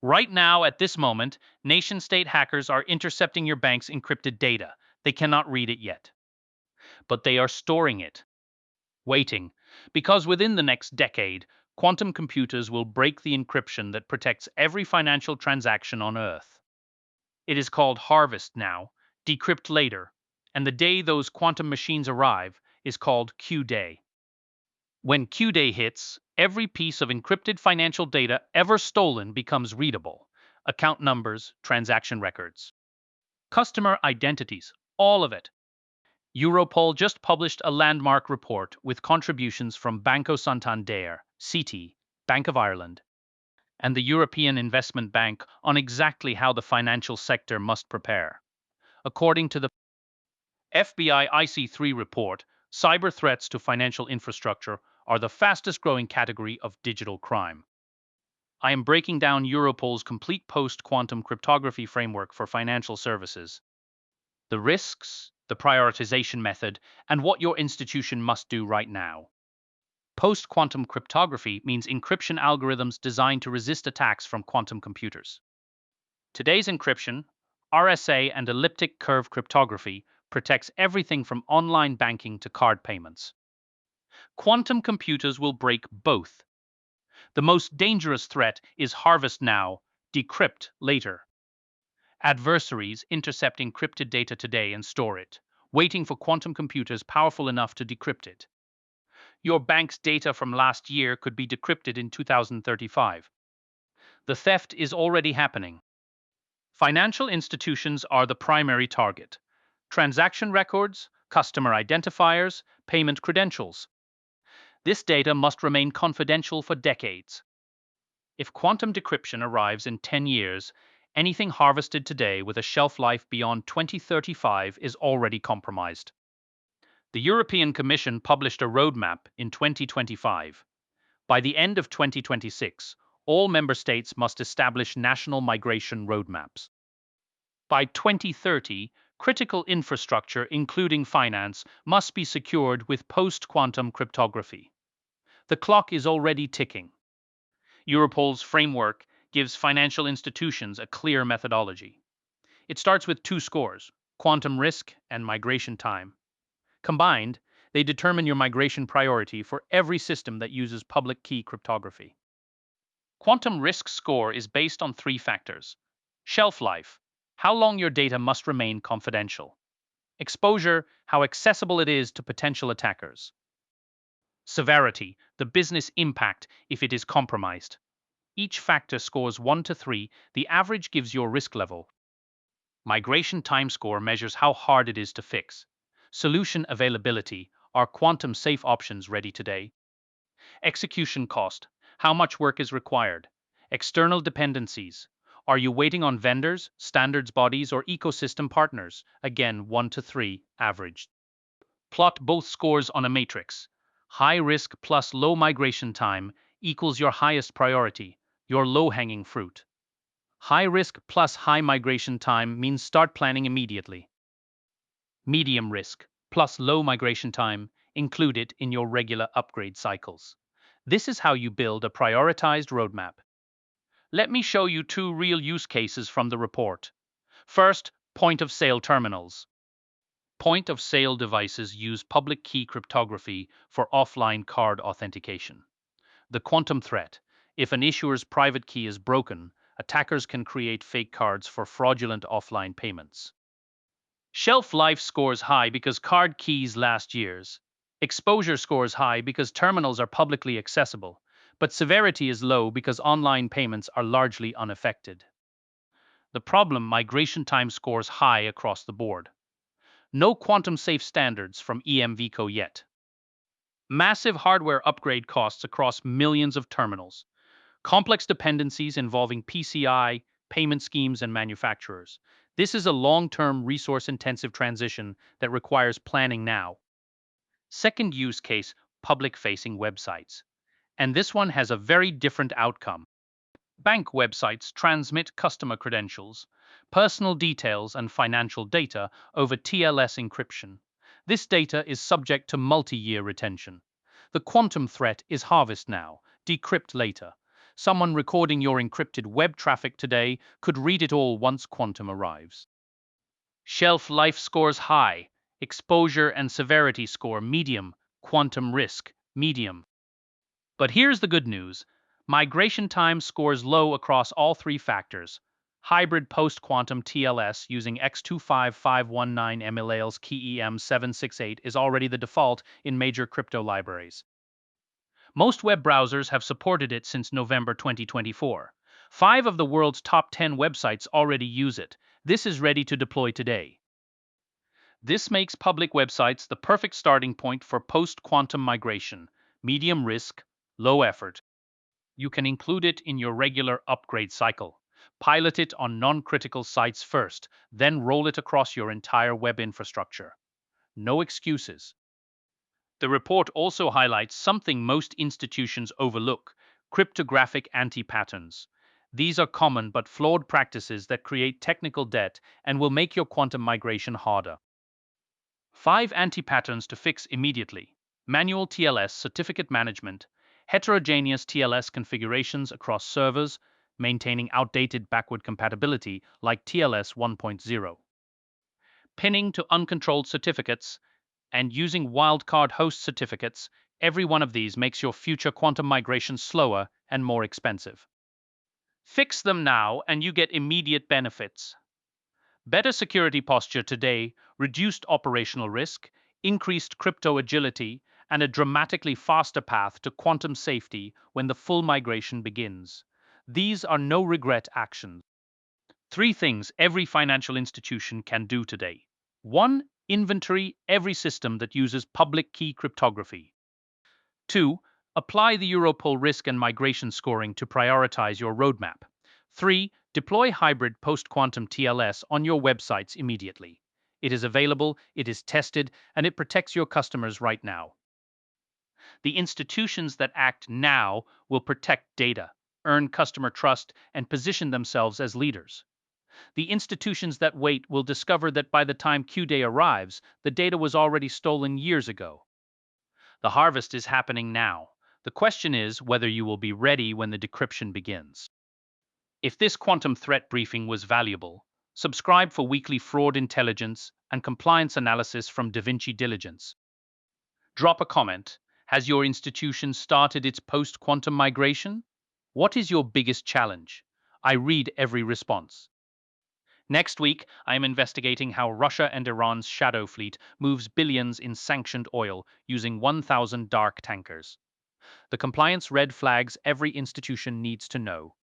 Right now, at this moment, nation-state hackers are intercepting your bank's encrypted data. They cannot read it yet, but they are storing it, waiting, because within the next decade, quantum computers will break the encryption that protects every financial transaction on Earth. It is called harvest now, decrypt later, and the day those quantum machines arrive is called Q-Day. When Q-Day hits, every piece of encrypted financial data ever stolen becomes readable. Account numbers, transaction records, customer identities, all of it. Europol just published a landmark report with contributions from Banco Santander, Citi, Bank of Ireland, and the European Investment Bank on exactly how the financial sector must prepare. According to the FBI IC3 report, cyber threats to financial infrastructure are the fastest growing category of digital crime. I am breaking down Europol's complete post-quantum cryptography framework for financial services, the risks, the prioritization method, and what your institution must do right now. Post-quantum cryptography means encryption algorithms designed to resist attacks from quantum computers. Today's encryption, RSA and elliptic curve cryptography, protects everything from online banking to card payments. Quantum computers will break both. The most dangerous threat is harvest now, decrypt later. Adversaries intercept encrypted data today and store it, waiting for quantum computers powerful enough to decrypt it. Your bank's data from last year could be decrypted in 2035. The theft is already happening. Financial institutions are the primary target. Transaction records, customer identifiers, payment credentials. This data must remain confidential for decades. If quantum decryption arrives in 10 years, anything harvested today with a shelf life beyond 2035 is already compromised. The European Commission published a roadmap in 2025. By the end of 2026, all member states must establish national migration roadmaps. By 2030, critical infrastructure, including finance, must be secured with post-quantum cryptography. The clock is already ticking. Europol's framework gives financial institutions a clear methodology. It starts with two scores: quantum risk and migration time. Combined, they determine your migration priority for every system that uses public key cryptography. Quantum risk score is based on three factors: shelf life, how long your data must remain confidential; exposure, how accessible it is to potential attackers; severity, the business impact if it is compromised. Each factor scores 1 to 3, the average gives your risk level. Migration time score measures how hard it is to fix. Solution availability, are quantum safe options ready today? Execution cost, how much work is required? External dependencies, are you waiting on vendors, standards bodies, or ecosystem partners? Again, 1 to 3, average. Plot both scores on a matrix. High risk plus low migration time equals your highest priority, your low-hanging fruit. High risk plus high migration time means start planning immediately. Medium risk plus low migration time, include it in your regular upgrade cycles. This is how you build a prioritized roadmap. Let me show you two real use cases from the report. First, point-of-sale terminals. Point-of-sale devices use public key cryptography for offline card authentication. The quantum threat: if an issuer's private key is broken, attackers can create fake cards for fraudulent offline payments. Shelf life scores high because card keys last years. Exposure scores high because terminals are publicly accessible, but severity is low because online payments are largely unaffected. The problem: migration time scores high across the board. No quantum safe standards from EMVCO yet. Massive hardware upgrade costs across millions of terminals. Complex dependencies involving PCI, payment schemes, and manufacturers. This is a long-term, resource-intensive transition that requires planning now. Second use case: public-facing websites. And this one has a very different outcome. Bank websites transmit customer credentials, personal details, and financial data over TLS encryption. This data is subject to multi-year retention. The quantum threat is harvest now, decrypt later. Someone recording your encrypted web traffic today could read it all once quantum arrives. Shelf life scores high, exposure and severity score medium, quantum risk medium. But here's the good news. Migration time scores low across all three factors. Hybrid post-quantum TLS using X25519 MLAL's key EM768 is already the default in major crypto libraries. Most web browsers have supported it since November 2024. 5 of the world's top 10 websites already use it. This is ready to deploy today. This makes public websites the perfect starting point for post-quantum migration, medium risk, low effort. You can include it in your regular upgrade cycle. Pilot it on non-critical sites first, then roll it across your entire web infrastructure. No excuses. The report also highlights something most institutions overlook: cryptographic antipatterns. These are common but flawed practices that create technical debt and will make your quantum migration harder. 5 antipatterns to fix immediately: manual TLS certificate management, heterogeneous TLS configurations across servers, maintaining outdated backward compatibility like TLS 1.0, pinning to uncontrolled certificates, and using wildcard host certificates. Every one of these makes your future quantum migration slower and more expensive. Fix them now and you get immediate benefits. Better security posture today, reduced operational risk, increased crypto agility, and a dramatically faster path to quantum safety when the full migration begins. These are no regret actions. 3 things every financial institution can do today. 1. Inventory every system that uses public key cryptography. 2. Apply the Europol risk and migration scoring to prioritize your roadmap. 3. Deploy hybrid post-quantum TLS on your websites immediately. It is available, it is tested, and it protects your customers right now. The institutions that act now will protect data, earn customer trust, and position themselves as leaders. The institutions that wait will discover that by the time Q-Day arrives, the data was already stolen years ago. The harvest is happening now. The question is whether you will be ready when the decryption begins. If this quantum threat briefing was valuable, subscribe for weekly fraud intelligence and compliance analysis from davincidiligence. Drop a comment. Has your institution started its post-quantum migration? What is your biggest challenge? I read every response. Next week, I am investigating how Russia and Iran's shadow fleet moves billions in sanctioned oil using 1,000 dark tankers. The compliance red flags every institution needs to know.